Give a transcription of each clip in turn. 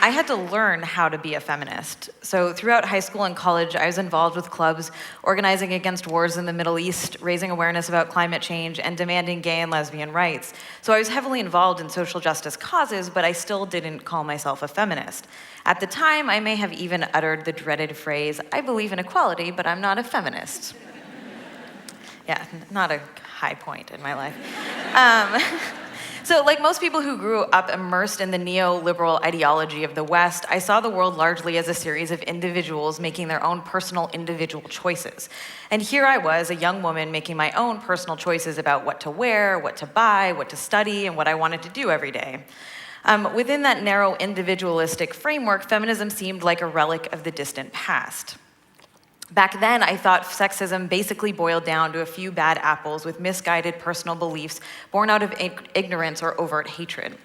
I had to learn how to be a feminist. So throughout high school and college, I was involved with clubs, organizing against wars in the Middle East, raising awareness about climate change, and demanding gay and lesbian rights. So I was heavily involved in social justice causes, but I still didn't call myself a feminist. At the time, I may have even uttered the dreaded phrase, "I believe in equality, but I'm not a feminist." Yeah, not a high point in my life. So like most people who grew up immersed in the neoliberal ideology of the West, I saw the world largely as a series of individuals making their own personal individual choices. And here I was, a young woman making my own personal choices about what to wear, what to buy, what to study, and what I wanted to do every day. Within that narrow individualistic framework, feminism seemed like a relic of the distant past. Back then, I thought sexism basically boiled down to a few bad apples with misguided personal beliefs born out of ignorance or overt hatred.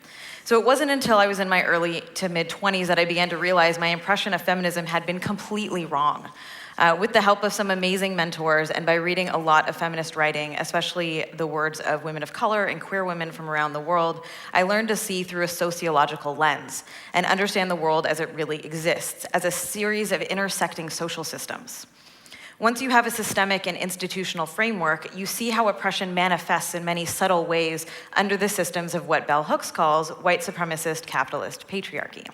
So it wasn't until I was in my early to mid-20s that I began to realize my impression of feminism had been completely wrong. With the help of some amazing mentors and by reading a lot of feminist writing, especially the words of women of color and queer women from around the world, I learned to see through a sociological lens and understand the world as it really exists, as a series of intersecting social systems. Once you have a systemic and institutional framework, you see how oppression manifests in many subtle ways under the systems of what Bell Hooks calls white supremacist capitalist patriarchy.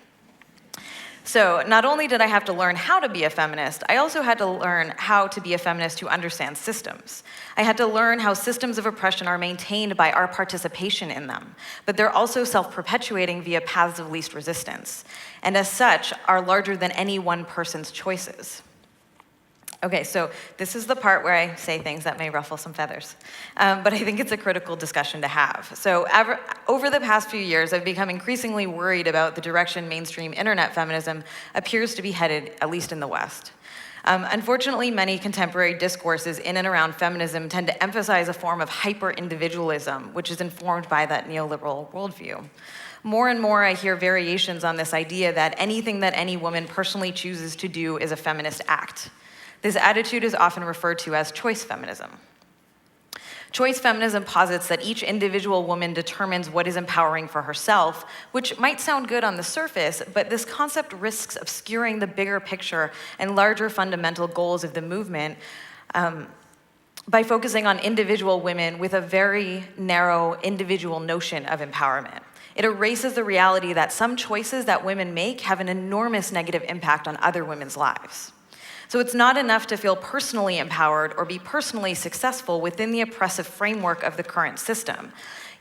So not only did I have to learn how to be a feminist, I also had to learn how to be a feminist who understands systems. I had to learn how systems of oppression are maintained by our participation in them, but they're also self-perpetuating via paths of least resistance, and as such, are larger than any one person's choices. Okay, so this is the part where I say things that may ruffle some feathers, but I think it's a critical discussion to have. So over the past few years, I've become increasingly worried about the direction mainstream internet feminism appears to be headed, at least in the West. Unfortunately, many contemporary discourses in and around feminism tend to emphasize a form of hyper-individualism, which is informed by that neoliberal worldview. More and more, I hear variations on this idea that anything that any woman personally chooses to do is a feminist act. This attitude is often referred to as choice feminism. Choice feminism posits that each individual woman determines what is empowering for herself, which might sound good on the surface, but this concept risks obscuring the bigger picture and larger fundamental goals of the movement by focusing on individual women with a very narrow individual notion of empowerment. It erases the reality that some choices that women make have an enormous negative impact on other women's lives. So it's not enough to feel personally empowered or be personally successful within the oppressive framework of the current system.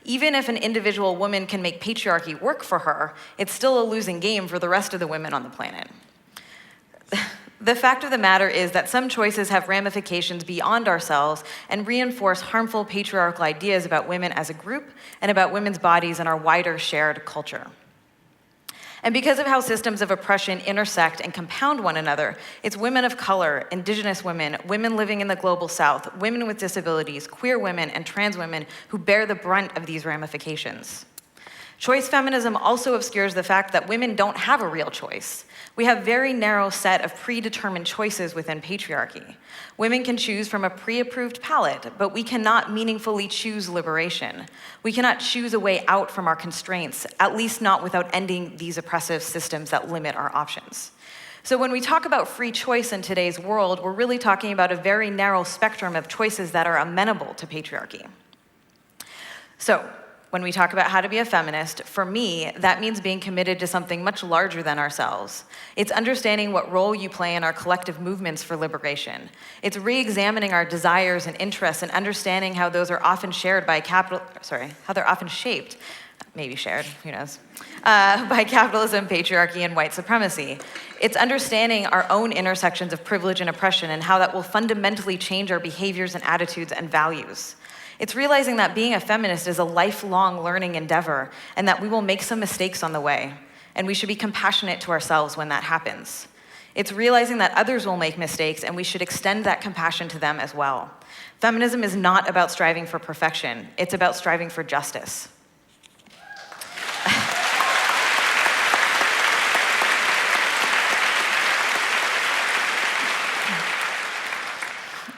Even if an individual woman can make patriarchy work for her, it's still a losing game for the rest of the women on the planet. The fact of the matter is that some choices have ramifications beyond ourselves and reinforce harmful patriarchal ideas about women as a group and about women's bodies in our wider shared culture. And because of how systems of oppression intersect and compound one another, it's women of color, indigenous women, women living in the global south, women with disabilities, queer women, and trans women who bear the brunt of these ramifications. Choice feminism also obscures the fact that women don't have a real choice. We have a very narrow set of predetermined choices within patriarchy. Women can choose from a pre-approved palette, but we cannot meaningfully choose liberation. We cannot choose a way out from our constraints, at least not without ending these oppressive systems that limit our options. So when we talk about free choice in today's world, we're really talking about a very narrow spectrum of choices that are amenable to patriarchy. So, when we talk about how to be a feminist, for me, that means being committed to something much larger than ourselves. It's understanding what role you play in our collective movements for liberation. It's re-examining our desires and interests and understanding how those are often shared by how they're often shaped, maybe shared, who knows, by capitalism, patriarchy, and white supremacy. It's understanding our own intersections of privilege and oppression and how that will fundamentally change our behaviors and attitudes and values. It's realizing that being a feminist is a lifelong learning endeavor and that we will make some mistakes on the way, and we should be compassionate to ourselves when that happens. It's realizing that others will make mistakes and we should extend that compassion to them as well. Feminism is not about striving for perfection, it's about striving for justice.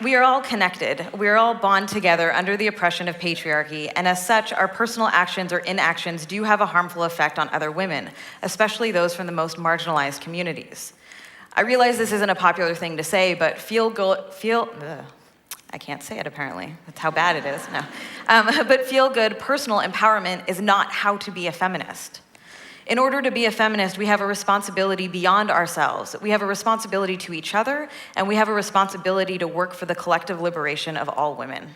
We are all connected. We are all bound together under the oppression of patriarchy, and as such, our personal actions or inactions do have a harmful effect on other women, especially those from the most marginalized communities. I realize this isn't a popular thing to say, but I can't say it apparently. That's how bad it is. No. But feel-good personal empowerment is not how to be a feminist. In order to be a feminist, we have a responsibility beyond ourselves. We have a responsibility to each other, and we have a responsibility to work for the collective liberation of all women.